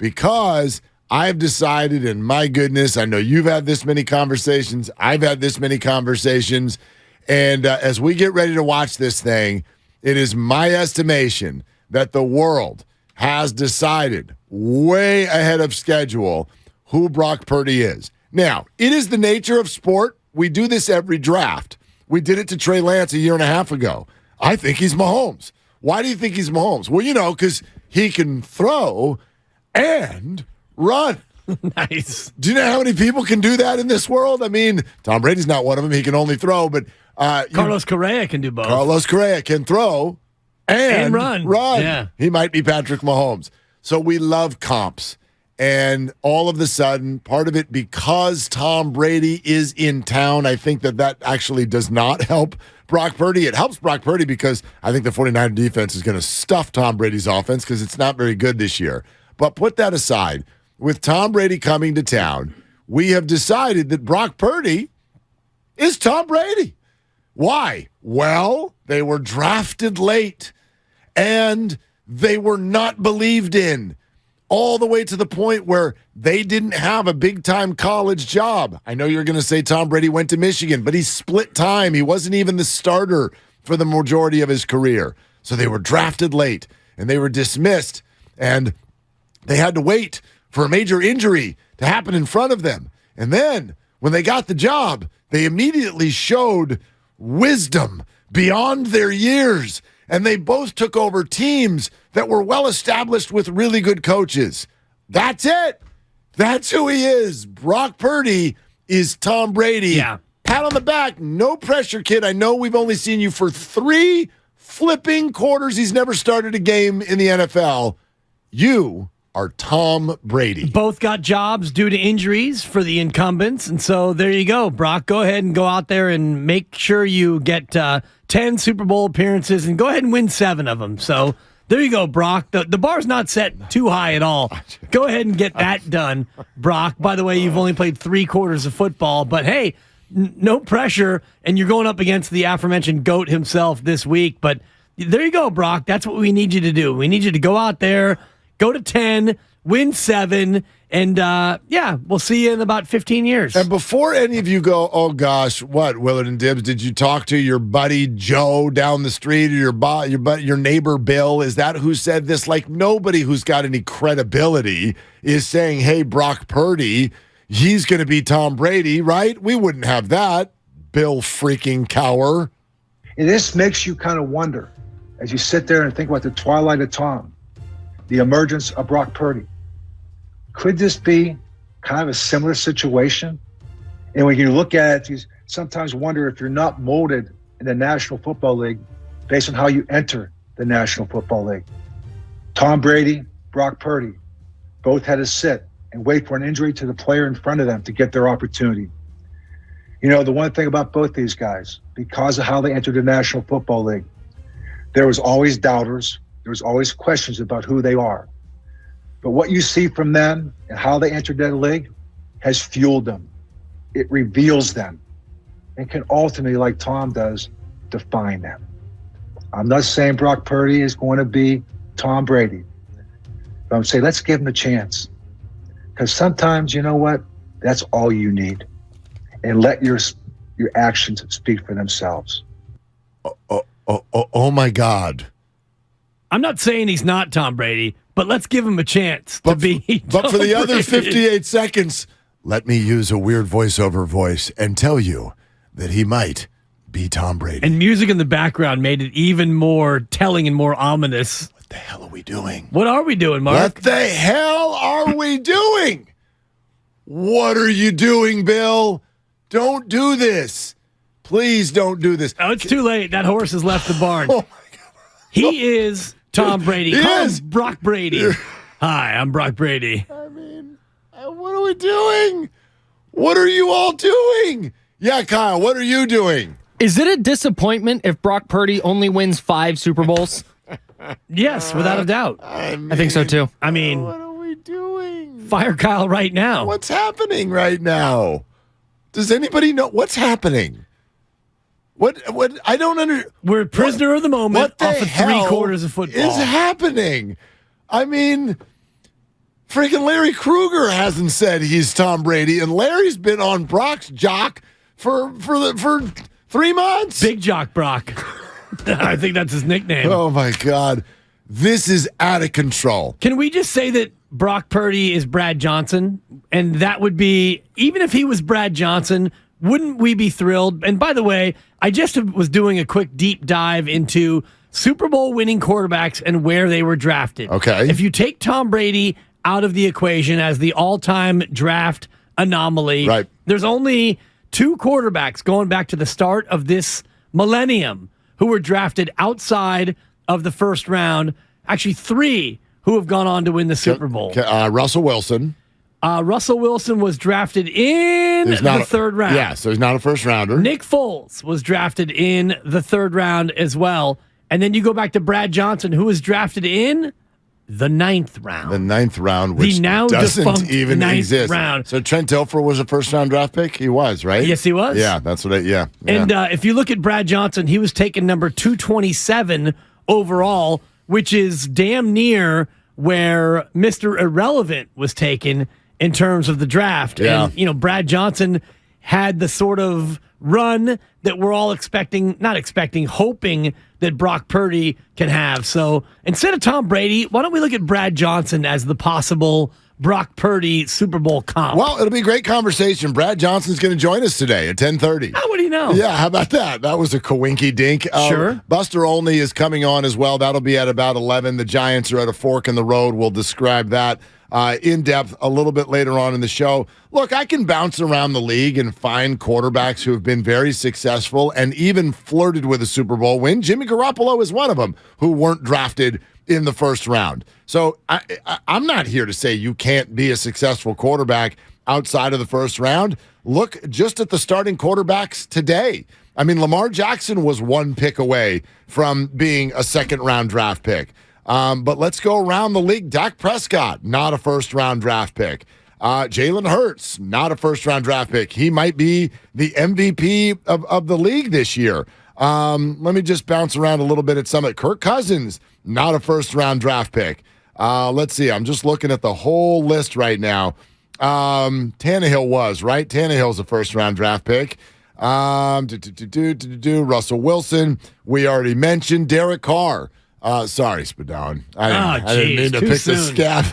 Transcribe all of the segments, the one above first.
because I've decided, and my goodness, I know you've had this many conversations. I've had this many conversations. And as we get ready to watch this thing, it is my estimation that the world has decided way ahead of schedule who Brock Purdy is. Now, it is the nature of sport. We do this every draft. We did it to Trey Lance a year and a half ago. I think he's Mahomes. Why do you think he's Mahomes? Well, because he can throw and run. Nice. Do you know how many people can do that in this world? I mean, Tom Brady's not one of them. He can only throw, but Carlos Correa can do both. Carlos Correa can throw and run. Yeah. He might be Patrick Mahomes. So we love comps. And all of a sudden, part of it, because Tom Brady is in town, I think that actually does not help Brock Purdy. It helps Brock Purdy because I think the 49er defense is going to stuff Tom Brady's offense because it's not very good this year. But put that aside. With Tom Brady coming to town, we have decided that Brock Purdy is Tom Brady. Why? Well, they were drafted late, and they were not believed in, all the way to the point where they didn't have a big-time college job. I know you're going to say Tom Brady went to Michigan, but he split time. He wasn't even the starter for the majority of his career. So they were drafted late, and they were dismissed, and they had to wait for a major injury to happen in front of them. And then, when they got the job, they immediately showed wisdom beyond their years, and they both took over teams that were well-established with really good coaches. That's it. That's who he is. Brock Purdy is Tom Brady. Yeah. Pat on the back. No pressure, kid. I know we've only seen you for 3 flipping quarters. He's never started a game in the NFL. You are Tom Brady. Both got jobs due to injuries for the incumbents, and so there you go. Brock, go ahead and go out there and make sure you get 10 Super Bowl appearances and go ahead and win 7 of them. So there you go, Brock. The bar's not set too high at all. Go ahead and get that done, Brock. By the way, you've only played 3 quarters of football, but hey, no pressure, and you're going up against the aforementioned GOAT himself this week. But there you go, Brock. That's what we need you to do. We need you to go out there, go to 10, win 7, and we'll see you in about 15 years. And before any of you go, oh gosh, what, Willard and Dibs, did you talk to your buddy Joe down the street or your neighbor Bill? Is that who said this? Like, nobody who's got any credibility is saying, hey, Brock Purdy, he's going to be Tom Brady, right? We wouldn't have that, Bill freaking Cower. And this makes you kind of wonder, as you sit there and think about the twilight of Tom, the emergence of Brock Purdy. Could this be kind of a similar situation? And when you look at it, you sometimes wonder if you're not molded in the National Football League based on how you enter the National Football League. Tom Brady, Brock Purdy, both had to sit and wait for an injury to the player in front of them to get their opportunity. You know, the one thing about both these guys, because of how they entered the National Football League, there was always doubters. There was always questions about who they are. But what you see from them and how they entered that league has fueled them. It reveals them and can ultimately, like Tom does, define them. I'm not saying Brock Purdy is going to be Tom Brady. But I'm saying let's give him a chance. Because sometimes, you know what? That's all you need. And let your actions speak for themselves. Oh my God. I'm not saying he's not Tom Brady, but let's give him a chance to be But for the Tom other Brady. 58 seconds, let me use a weird voiceover voice and tell you that he might be Tom Brady. And music in the background made it even more telling and more ominous. What the hell are we doing? What are we doing, Mark? What the hell are we doing? What are you doing, Bill? Don't do this. Please don't do this. Oh, it's too late. That horse has left the barn. Oh, my God. He is Tom Brady. He Call is. him Brock Brady. Hi, I'm Brock Brady. I mean, what are we doing? What are you all doing? Yeah, Kyle, what are you doing? Is it a disappointment if Brock Purdy only wins 5 Super Bowls? Yes, without a doubt. I think so too. I mean, What are we doing? fire Kyle right now. What's happening right now? Does anybody know what's happening? What I don't understand. We're prisoner of the moment What the off of hell 3 quarters of football. is happening? I mean, Freaking Larry Krueger hasn't said he's Tom Brady, and Larry's been on Brock's jock for 3 months. Big Jock Brock. I think that's his nickname. Oh, my God. This is out of control. Can we just say that Brock Purdy is Brad Johnson? And that would be, even if he was Brad Johnson, wouldn't we be thrilled? And by the way, I just was doing a quick deep dive into Super Bowl winning quarterbacks and where they were drafted. Okay. If you take Tom Brady out of the equation as the all-time draft anomaly, right, there's only 2 quarterbacks going back to the start of this millennium who were drafted outside of the first round. Actually, 3 who have gone on to win the Super Bowl. Russell Wilson. Russell Wilson was drafted in the third round. Yeah, so he's not a first rounder. Nick Foles was drafted in the third round as well. And then you go back to Brad Johnson, who was drafted in the 9th round. The 9th round, which now doesn't even 9th exist. Round. So Trent Dilfer was a first-round draft pick? He was, right? Yes, he was. Yeah, that's what yeah. And if you look at Brad Johnson, he was taken number 227 overall, which is damn near where Mr. Irrelevant was taken in terms of the draft. Yeah. And, Brad Johnson had the sort of run that we're all hoping that Brock Purdy can have. So instead of Tom Brady, why don't we look at Brad Johnson as the possible Brock Purdy Super Bowl comp? Well, it'll be a great conversation. Brad Johnson's going to join us today at 10:30. Oh, what do you know? Yeah, how about that? That was a coinky dink. Sure. Buster Olney is coming on as well. That'll be at about 11. The Giants are at a fork in the road. We'll describe that in depth a little bit later on in the show. Look, I can bounce around the league and find quarterbacks who have been very successful and even flirted with a Super Bowl win. Jimmy Garoppolo is one of them who weren't drafted in the first round. So I'm not here to say you can't be a successful quarterback outside of the first round. Look just at the starting quarterbacks today. I mean, Lamar Jackson was 1 pick away from being a second-round draft pick. But let's go around the league. Dak Prescott, not a first-round draft pick. Jalen Hurts, not a first-round draft pick. He might be the MVP of the league this year. Let me just bounce around a little bit at some. Kirk Cousins, not a first-round draft pick. Let's see. I'm just looking at the whole list right now. Tannehill was, right? Tannehill's a first-round draft pick. Russell Wilson, we already mentioned. Derek Carr. Sorry, Spadone. I didn't mean to pick the scab.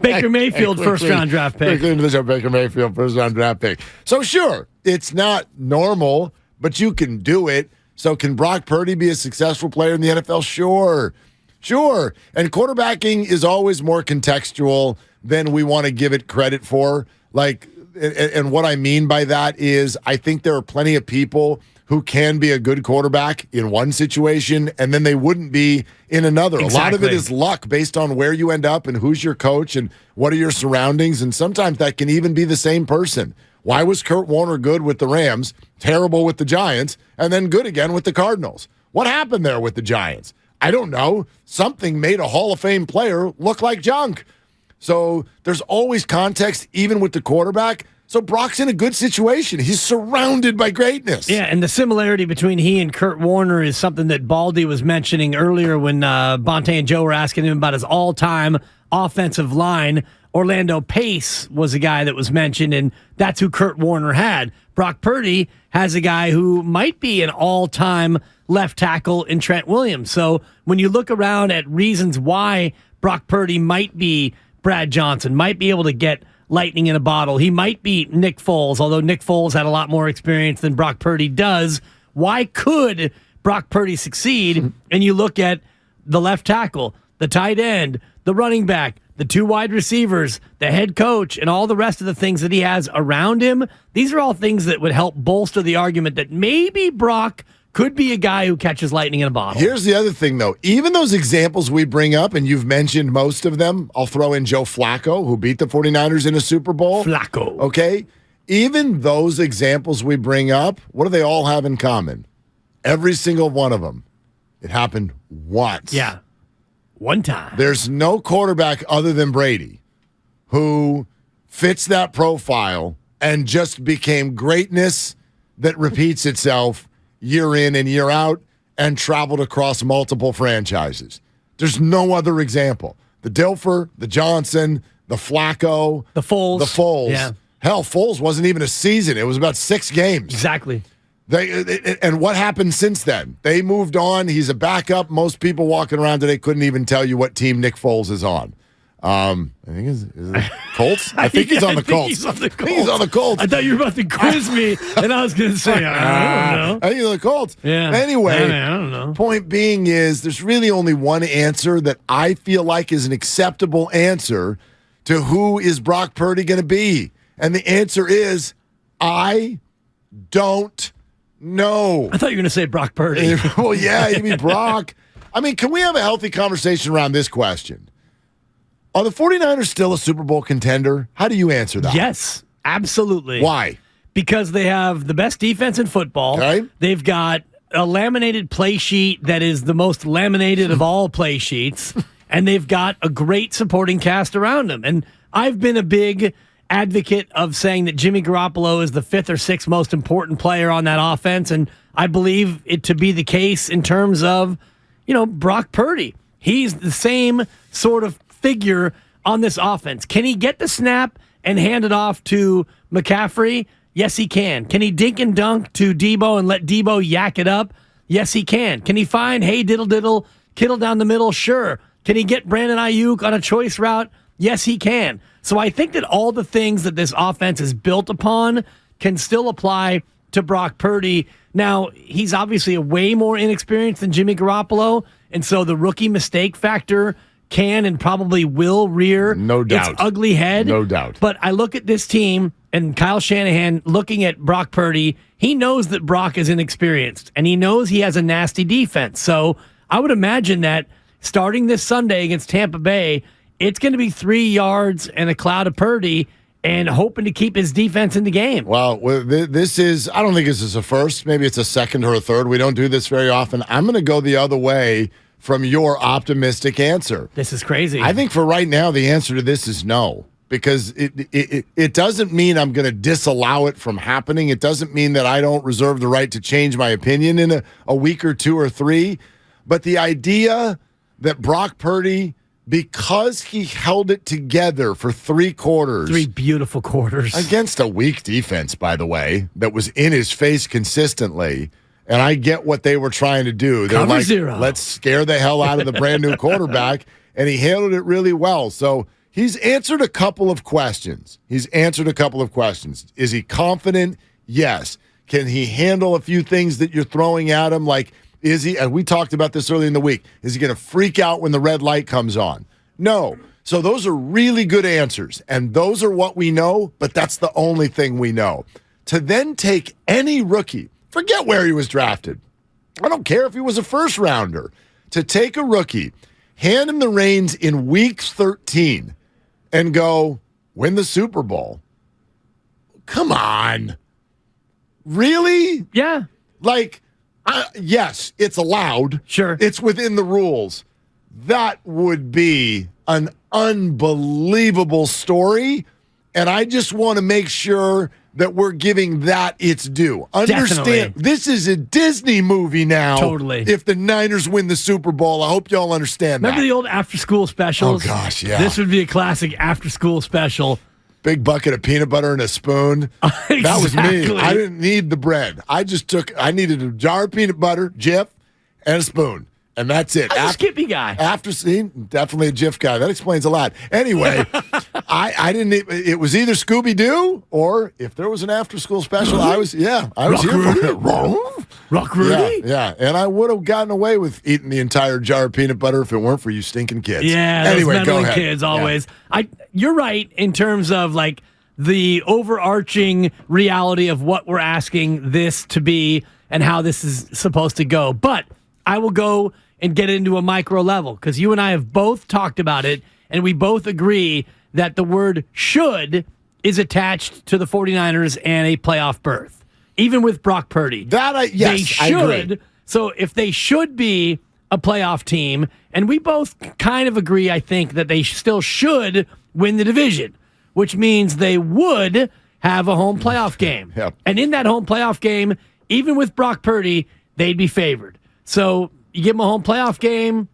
Baker Mayfield, first-round draft pick. Baker Mayfield, first-round draft pick. So, sure, it's not normal, but you can do it. So, can Brock Purdy be a successful player in the NFL? Sure. And quarterbacking is always more contextual than we want to give it credit for. And what I mean by that is I think there are plenty of people who can be a good quarterback in one situation, and then they wouldn't be in another. Exactly. A lot of it is luck based on where you end up and who's your coach and what are your surroundings, and sometimes that can even be the same person. Why was Kurt Warner good with the Rams, terrible with the Giants, and then good again with the Cardinals? What happened there with the Giants? I don't know. Something made a Hall of Fame player look like junk. So there's always context, even with the quarterback. So Brock's in a good situation. He's surrounded by greatness. Yeah, and the similarity between he and Kurt Warner is something that Baldy was mentioning earlier when Bonte and Joe were asking him about his all-time offensive line. Orlando Pace was a guy that was mentioned, and that's who Kurt Warner had. Brock Purdy has a guy who might be an all-time left tackle in Trent Williams. So when you look around at reasons why Brock Purdy might be Brad Johnson, might be able to get lightning in a bottle. He might be Nick Foles, although Nick Foles had a lot more experience than Brock Purdy does. Why could Brock Purdy succeed? And you look at the left tackle, the tight end, the running back, the 2 wide receivers, the head coach, and all the rest of the things that he has around him. These are all things that would help bolster the argument that maybe Brock could be a guy who catches lightning in a bottle. Here's the other thing, though. Even those examples we bring up, and you've mentioned most of them, I'll throw in Joe Flacco, who beat the 49ers in a Super Bowl. Flacco. Okay? Even those examples we bring up, what do they all have in common? Every single one of them. It happened once. Yeah. One time. There's no quarterback other than Brady who fits that profile and just became greatness that repeats itself year in and year out and traveled across multiple franchises. There's no other example. the Dilfer, the Johnson, the Flacco, The Foles. Yeah. Hell, Foles wasn't even a season. It was about 6 games. Exactly. And what happened since then? They moved on. He's a backup. Most people walking around today couldn't even tell you what team Nick Foles is on. I think is it Colts? I think he's on the Colts. He's on the Colts. I think he's on the Colts. I thought you were about to quiz me, and I was going to say, I don't know. I think he's on the Colts. Yeah. Anyway, I don't know. Point being is there's really only one answer that I feel like is an acceptable answer to who is Brock Purdy going to be. And the answer is, I don't know. I thought you were going to say Brock Purdy. Well, yeah, you mean Brock. I mean, can we have a healthy conversation around this question? Are the 49ers still a Super Bowl contender? How do you answer that? Yes, absolutely. Why? Because they have the best defense in football. Okay. They've got a laminated play sheet that is the most laminated of all play sheets, and they've got a great supporting cast around them. And I've been a big advocate of saying that Jimmy Garoppolo is the 5th or 6th most important player on that offense, and I believe it to be the case in terms of, Brock Purdy. He's the same sort of figure on this offense. Can he get the snap and hand it off to McCaffrey? Yes, he can. Can he dink and dunk to Debo and let Debo yak it up? Yes, he can. Can he find, hey, diddle, Kittle down the middle? Sure. Can he get Brandon Ayuk on a choice route? Yes, he can. So I think that all the things that this offense is built upon can still apply to Brock Purdy. Now, he's obviously a way more inexperienced than Jimmy Garoppolo, and so the rookie mistake factor can and probably will rear no doubt. its ugly head. No doubt. But I look at this team and Kyle Shanahan looking at Brock Purdy. He knows that Brock is inexperienced, and he knows he has a nasty defense. So I would imagine that starting this Sunday against Tampa Bay, it's going to be 3 yards and a cloud of Purdy and hoping to keep his defense in the game. Well, this is, I don't think this is a first. Maybe it's a second or a third. We don't do this very often. I'm going to go the other way from your optimistic answer. This is crazy. I think for right now, the answer to this is no, because it doesn't mean I'm going to disallow it from happening. It doesn't mean that I don't reserve the right to change my opinion in a week or 2 or 3. But the idea that Brock Purdy, because he held it together for 3 quarters. 3 beautiful quarters. Against a weak defense, by the way, that was in his face consistently. And I get what they were trying to do. They're Cover like, 0. Let's scare the hell out of the brand new quarterback. And he handled it really well. So he's answered a couple of questions. Is he confident? Yes. Can he handle a few things that you're throwing at him? Like, is he, and we talked about this early in the week, is he going to freak out when the red light comes on? No. So those are really good answers. And those are what we know, but that's the only thing we know. To then take any rookie, forget where he was drafted. I don't care if he was a first rounder. To take a rookie, hand him the reins in week 13 and go win the Super Bowl. Come on. Really? Yeah. Like, yes, it's allowed. Sure. It's within the rules. That would be an unbelievable story. And I just want to make sure that we're giving that its due. Understand, Definitely. This is a Disney movie now. Totally. If the Niners win the Super Bowl, I hope y'all understand Remember that. the old after-school specials? Oh, gosh, yeah. This would be a classic after-school special. Big bucket of peanut butter and a spoon. Exactly. That was me. I didn't need the bread. I needed a jar of peanut butter, Jif, and a spoon. And that's it. I'm a Skippy guy. Definitely a Jif guy. That explains a lot. Anyway, I didn't. It was either Scooby Doo or if there was an after school special, I was here for it. Rock Rudy? Yeah. And I would have gotten away with eating the entire jar of peanut butter if it weren't for you stinking kids. Yeah, anyway, those go meddling ahead. kids always. Yeah. You're right in terms of like the overarching reality of what we're asking this to be and how this is supposed to go. But I will go and get into a micro level because you and I have both talked about it and we both agree that the word should is attached to the 49ers and a playoff berth, even with Brock Purdy. They should. I agree. So if they should be a playoff team, and we both kind of agree, I think, that they still should win the division, which means they would have a home playoff game. Yep. And in that home playoff game, even with Brock Purdy, they'd be favored. So you give them a home playoff game,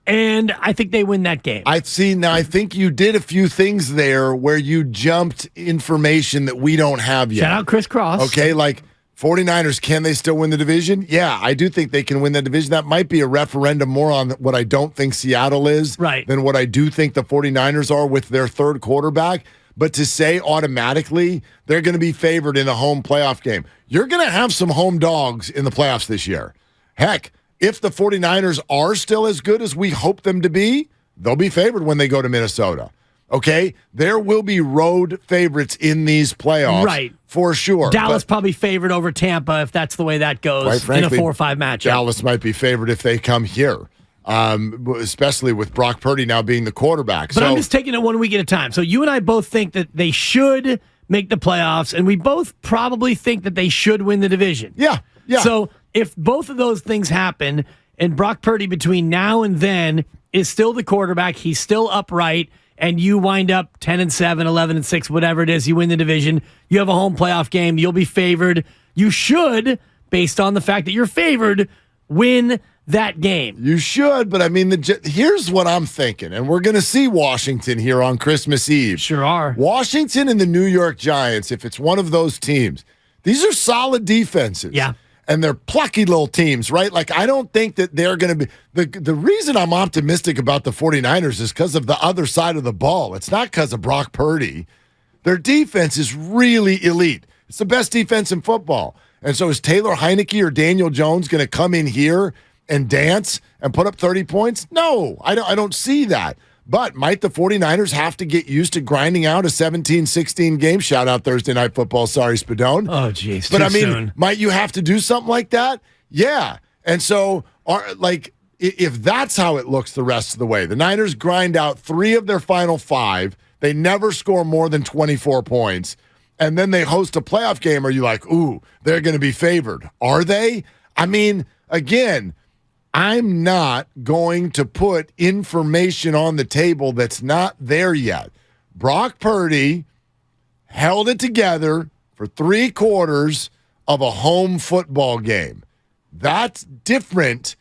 and I think they win that game. I think you did a few things there where you jumped information that we don't have yet. Shout out Chris Cross. Okay, like 49ers, can they still win the division? Yeah, I do think they can win the division. That might be a referendum more on what I don't think Seattle is than what I do think the 49ers are with their third quarterback. But to say automatically they're going to be favored in a home playoff game, you're going to have some home dogs in the playoffs this year. Heck, if the 49ers are still as good as we hope them to be, they'll be favored when they go to Minnesota. Okay? There will be road favorites in these playoffs. Right. For sure. Dallas probably favored over Tampa if that's the way that goes frankly, in a 4-5 matchup. Dallas might be favored if they come here, especially with Brock Purdy now being the quarterback. But I'm just taking it 1 week at a time. So you and I both think that they should make the playoffs, and we both probably think that they should win the division. Yeah. So if both of those things happen, and Brock Purdy between now and then is still the quarterback, he's still upright, and you wind up 10-7, 11-6, whatever it is, you win the division, you have a home playoff game, you'll be favored. You should, based on the fact that you're favored, win that game. You should, but I mean, here's what I'm thinking, and we're going to see Washington here on Christmas Eve. Sure are. Washington and the New York Giants, if it's one of those teams, these are solid defenses. Yeah. And they're plucky little teams, right? Like, I don't think that they're going to be the reason I'm optimistic about the 49ers is because of the other side of the ball. It's not because of Brock Purdy. Their defense is really elite. It's the best defense in football. And so is Taylor Heineke or Daniel Jones going to come in here and dance and put up 30 points? No, I don't see that. But might the 49ers have to get used to grinding out a 17-16 game? Shout out Thursday Night Football. Sorry, Spadone. Oh, geez. But I mean, might you have to do something like that? Yeah. And so, if that's how it looks the rest of the way, the Niners grind out 3 of their final 5. They never score more than 24 points. And then they host a playoff game. Are you like, ooh, they're going to be favored? Are they? I mean, again, I'm not going to put information on the table that's not there yet. Brock Purdy held it together for 3 quarters of a home football game. That's different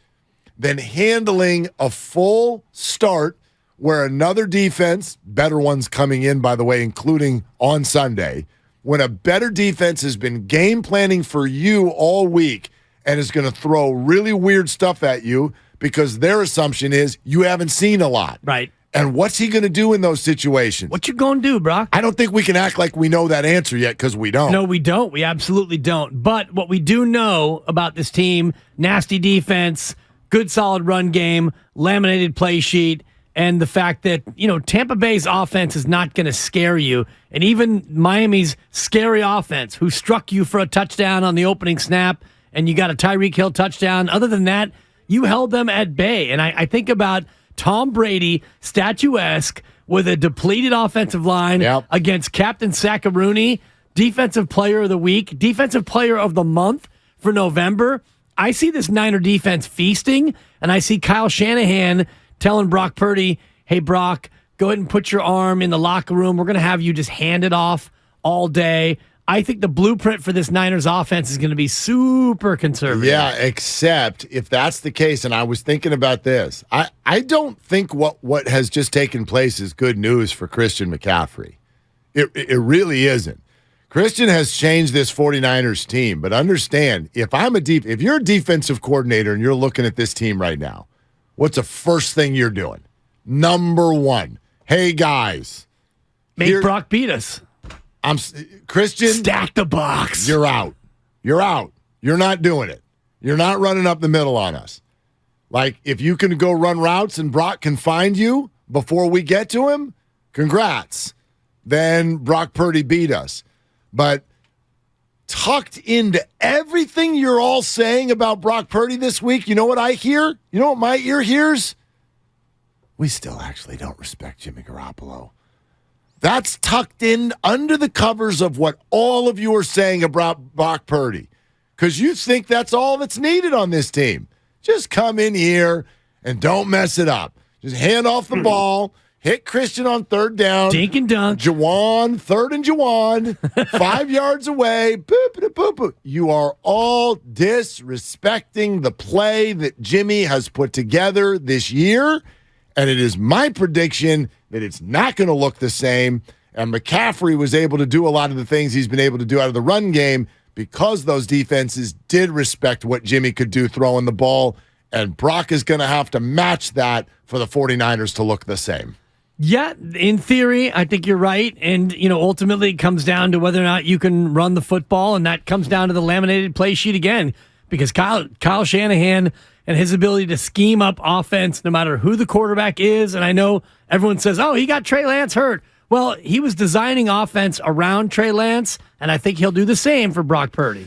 than handling a full start where another defense, better ones coming in, by the way, including on Sunday, when a better defense has been game planning for you all week and is going to throw really weird stuff at you because their assumption is you haven't seen a lot. Right. And what's he going to do in those situations? What you going to do, Brock? I don't think we can act like we know that answer yet because we don't. No, we don't. We absolutely don't. But what we do know about this team, nasty defense, good solid run game, laminated play sheet, and the fact that, Tampa Bay's offense is not going to scare you. And even Miami's scary offense, who struck you for a touchdown on the opening snap, and you got a Tyreek Hill touchdown. Other than that, you held them at bay. And I think about Tom Brady, statuesque, with a depleted offensive line against Captain Saccaroni, defensive player of the week, defensive player of the month for November. I see this Niner defense feasting, and I see Kyle Shanahan telling Brock Purdy, hey, Brock, go ahead and put your arm in the locker room. We're going to have you just hand it off all day. I think the blueprint for this Niners offense is going to be super conservative. Yeah, except if that's the case, and I was thinking about this, I don't think what has just taken place is good news for Christian McCaffrey. It really isn't. Christian has changed this 49ers team, but understand, if you're a defensive coordinator and you're looking at this team right now, what's the first thing you're doing? Number 1, hey, guys. Make Brock beat us. Christian. Stack the box. You're out. You're out. You're not doing it. You're not running up the middle on us. Like, if you can go run routes and Brock can find you before we get to him, congrats. Then Brock Purdy beat us. But tucked into everything you're all saying about Brock Purdy this week, you know what I hear? You know what my ear hears? We still actually don't respect Jimmy Garoppolo. That's tucked in under the covers of what all of you are saying about Brock Purdy. Because you think that's all that's needed on this team. Just come in here and don't mess it up. Just hand off the ball, hit Christian on 3rd down. Dink and dunk. Jawan, 3rd and Jawan, 5 yards away. Boop, boop, boop, boop. You are all disrespecting the play that Jimmy has put together this year. And it is my prediction that it's not going to look the same. And McCaffrey was able to do a lot of the things he's been able to do out of the run game because those defenses did respect what Jimmy could do throwing the ball. And Brock is going to have to match that for the 49ers to look the same. Yeah, in theory, I think you're right. And, ultimately it comes down to whether or not you can run the football. And that comes down to the laminated play sheet again, because Kyle Shanahan and his ability to scheme up offense no matter who the quarterback is. And I know everyone says, oh, he got Trey Lance hurt. Well, he was designing offense around Trey Lance, and I think he'll do the same for Brock Purdy.